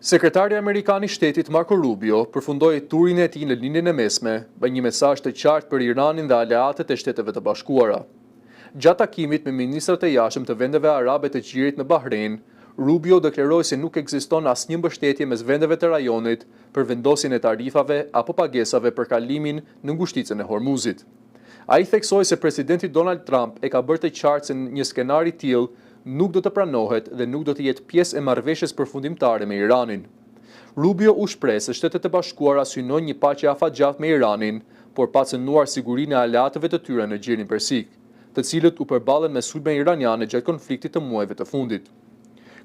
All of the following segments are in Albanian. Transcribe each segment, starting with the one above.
Sekretari Amerikan I Shtetit Marco Rubio përfundoi turin e tij në linjën e mesme me një mesazh të qartë për Iranin dhe aleatët e Shteteve të Bashkuara. Gjatë takimit me ministrat e jashtëm të vendeve arabe të qirit në Bahrein, Rubio deklaroi se nuk ekziston asnjë mbështetje mes vendeve të rajonit për vendosjen e tarifave apo pagesave për kalimin në ngushticën e Hormuzit. Ai theksoi se presidenti Donald Trump e ka bërë të qartë se një skenar I tillë nuk do të pranohet dhe nuk do të jetë pjesë e marrëveshjes përfundimtare me Iranin. Rubio u shpreh se Shtetet e Bashkuara synojnë një paqe afatgjatë me Iranin, por pa cënuar sigurinë e aleatëve të tyre në Gjirin Persik, të cilët u përballen me sulme iraniane gjatë konfliktit të muajve të fundit.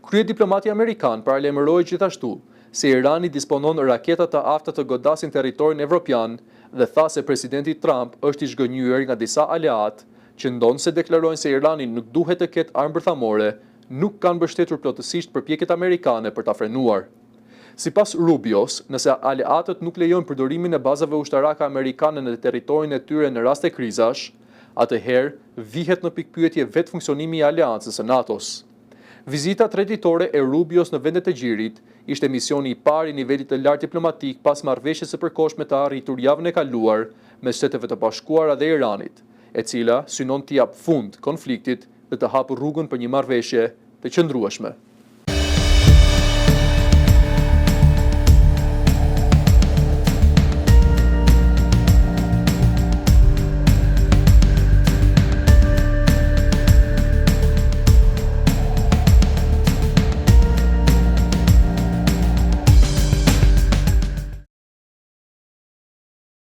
Kryediplomati amerikan paralajmëroi gjithashtu se Irani disponon raketa të afta të godasin territorin evropian dhe tha se presidenti Trump është I zhgënjur nga disa aleatë që ndonë se deklarojnë se Irani nuk duhet të ketë armë bërthamore, nuk kanë mbështetur plotësisht përpjekjet amerikane për ta frenuar. Sipas Rubios, nëse aleatët nuk lejojnë përdorimin e bazave ushtarake amerikane në territorin e tyre në rast të krizash, atëherë vihet në pikpyetje vetë funksionimi I aleancës së NATO-s. Vizita treditore e Rubios në vendet e Gjirit ishte misioni I parë I nivelit të lartë diplomatik pas marrëveshjes së përkohshme të arritur javën e kaluar mes Shteteve të Bashkuara dhe Iranit, e cila synon t'i jap fund konfliktit dhe të hapë rrugën për një marrëveshje të qëndrueshme.